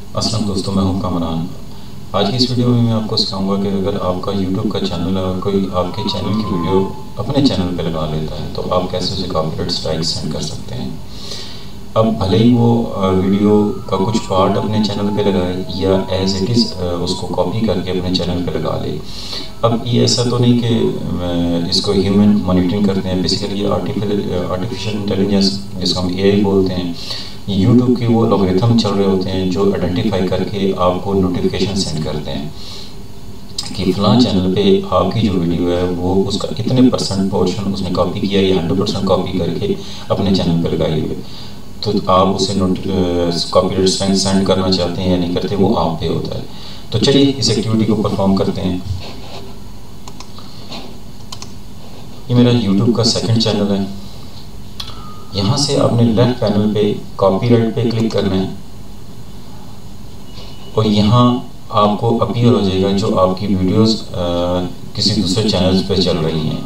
अस्सलाम दोस्तों, मैं हूं कामरान। आज की इस वीडियो में मैं आपको सिखाऊंगा कि अगर आपका यूट्यूब का चैनल है और कोई आपके चैनल की वीडियो अपने चैनल पे लगा लेता है तो आप कैसे उसे कॉपीराइट स्ट्राइक सेंड कर सकते हैं। अब भले ही वो वीडियो का कुछ पार्ट अपने चैनल पे लगाए या एज इट इज़ उसको कॉपी करके अपने चैनल पे लगा ले। अब ये ऐसा तो नहीं कि इसको ह्यूमन मॉनिटरिंग करते हैं। बेसिकली आर्टिफिशियल इंटेलिजेंस जिसको हम एआई बोलते हैं, यूट्यूब के वो लॉगरिथम चल रहे होते हैं जो आइडेंटिफाई करके आपको नोटिफिकेशन सेंड करते हैं कि फ़लाँ चैनल पे आपकी जो वीडियो है वो उसका इतने % पोर्शन उसने कॉपी किया या 100% कॉपी करके अपने चैनल पे लगाई हुई। तो आप उसे कॉपीराइट स्ट्राइक सेंड करना चाहते हैं या नहीं करते, वो आप पे होता है। तो चलिए इस एक्टिविटी को परफॉर्म करते हैं। ये मेरा यूट्यूब का सेकंड चैनल है। यहाँ से आपने लेफ्ट पैनल पे कॉपीराइट पे क्लिक करना है और यहाँ आपको अपीयर हो जाएगा जो आपकी वीडियोस किसी दूसरे चैनल्स पे चल रही हैं,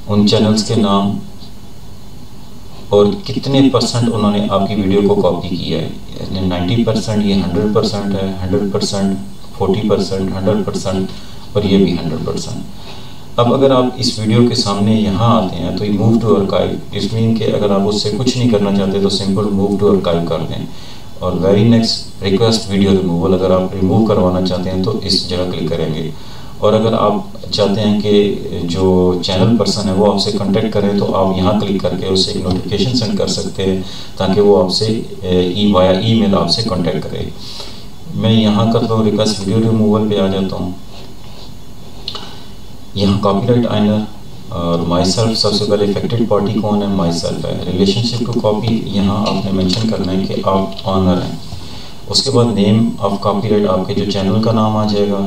उन चैनल्स के नाम और कितने % उन्होंने आपकी वीडियो को कॉपी किया है। 90%, ये 100% है, 100%, 40%, 100% और ये भी 100%। अब अगर आप इस वीडियो के सामने यहाँ आते हैं तो ये मूव टू आर्काइव, इस मीन कि अगर आप उससे कुछ नहीं करना चाहते तो सिंपल मूव टू आर्काइव कर दें और very next request video removal, अगर आप रिमूव करवाना चाहते हैं तो इस जगह क्लिक करेंगे। और अगर आप चाहते हैं कि जो चैनल पर्सन है वो आपसे कांटेक्ट करें तो आप यहाँ क्लिक करके उससे एक नोटिफिकेशन सेंड कर सकते हैं ताकि वो आपसे वाया ईमेल आपसे कांटेक्ट करे। मैं यहाँ करता हूँ रिक्वेस्ट वीडियो रिमूवल पे आ जाता हूँ। यहाँ कॉपीराइट आइनर और माई सेल्फ, सबसे पहले इफेक्टेड पार्टी कौन है, माई सेल्फ है। रिलेशनशिप टू कॉपी, यहाँ आपने मेंशन करना है कि आप ऑनर हैं। उसके बाद नेम ऑफ कॉपीराइट, आपके जो चैनल का नाम आ जाएगा,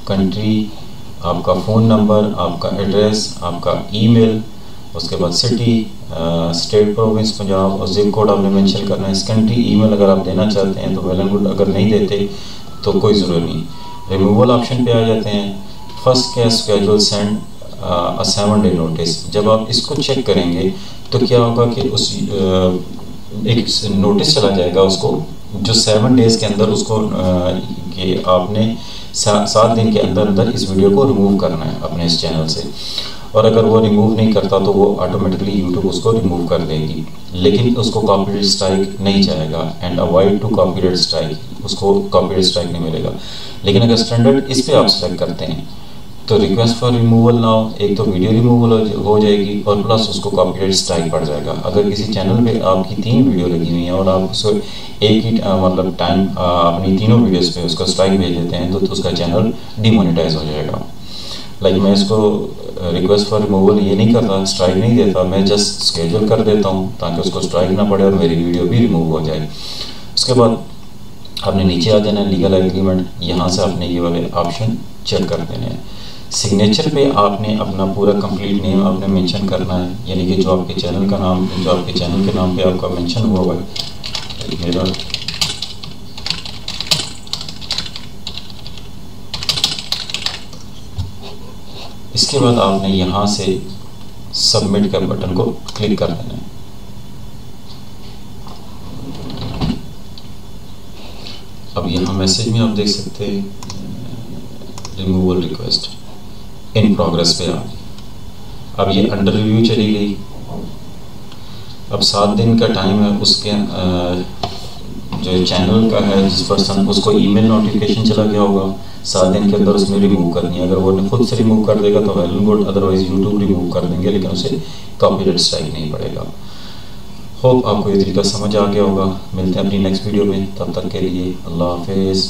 कंट्री, आपका फ़ोन नंबर, आपका एड्रेस, आपका ईमेल, उसके बाद सिटी, स्टेट, प्रोविंस पंजाब और जिप कोड आपने मेंशन करना है। सेकेंडरी ईमेल अगर आप देना चाहते हैं तो वेल एंड गुड, अगर नहीं देते तो कोई ज़रूरत नहीं। रिमूवल ऑप्शन पे आ जाते हैं। First case schedule send a 7 day notice, जब आप इसको चेक करेंगे तो क्या होगा कि उस एक नोटिस चला जाएगा उसको जो 7 डेज़ के अंदर उसको कि आपने 7 दिन के अंदर अंदर इस वीडियो को रिमूव करना है अपने इस चैनल से। और अगर वो रिमूव नहीं करता तो वो ऑटोमेटिकली यूट्यूब उसको रिमूव कर देगी, लेकिन उसको कॉपीराइट स्ट्राइक नहीं जाएगा। And avoid to copyright strike, उसको कॉपीराइट स्ट्राइक नहीं मिलेगा। लेकिन अगर स्टैंडर्ड इस पे आप सेलेक्ट करते हैं तो रिक्वेस्ट फॉर रिमूवल नाउ, एक तो वीडियो रिमूवल हो जाएगी और प्लस उसको कॉपीराइट स्ट्राइक पड़ जाएगा। अगर किसी चैनल पे आपकी 3 वीडियो लगी हुई हैं और आप उसको एक ही मतलब टाइम अपनी तीनों वीडियोस पे उसको स्ट्राइक भेज देते हैं तो उसका चैनल डिमोनेटाइज हो जाएगा। लाइक मैं इसको रिक्वेस्ट फॉर रिमूवल ये नहीं करता, स्ट्राइक नहीं देता, मैं जस्ट स्केड्यूल कर देता हूँ ताकि उसको स्ट्राइक ना पड़े और मेरी वीडियो भी रिमूव हो जाए। उसके बाद आपने नीचे आ जाना है लीगल एग्रीमेंट, यहाँ से आपने ये वाले ऑप्शन चेक कर देने हैं। सिग्नेचर पे आपने अपना पूरा कंप्लीट नेम आपने मेंशन करना है, यानी कि जो आपके चैनल का नाम, जो आपके चैनल के नाम पे आपका मेंशन हुआ हुआ है मेरा। इसके बाद आपने यहाँ से सबमिट का बटन को क्लिक कर देना है। अब यहाँ मैसेज में आप देख सकते हैं रिमूवल रिक्वेस्ट इन प्रोग्रेस पे अब ये अंडर रिव्यू चली गई। अब 7 दिन का टाइम है, उसके जो चैनल का है जिस पर्सन, उसको ईमेल नोटिफिकेशन चला गया होगा 7 दिन के अंदर उसमें रिमूव करनी है। अगर वो खुद से रिमूव कर देगा तो well good, otherwise YouTube remove कर देंगे लेकिन उसे कॉपीराइट स्ट्राइक नहीं पड़ेगा। होप आपको ये तरीका समझ आ गया होगा। मिलते हैं अपनी नेक्स्ट वीडियो में, तब तक के लिए अल्लाह हाफिज़।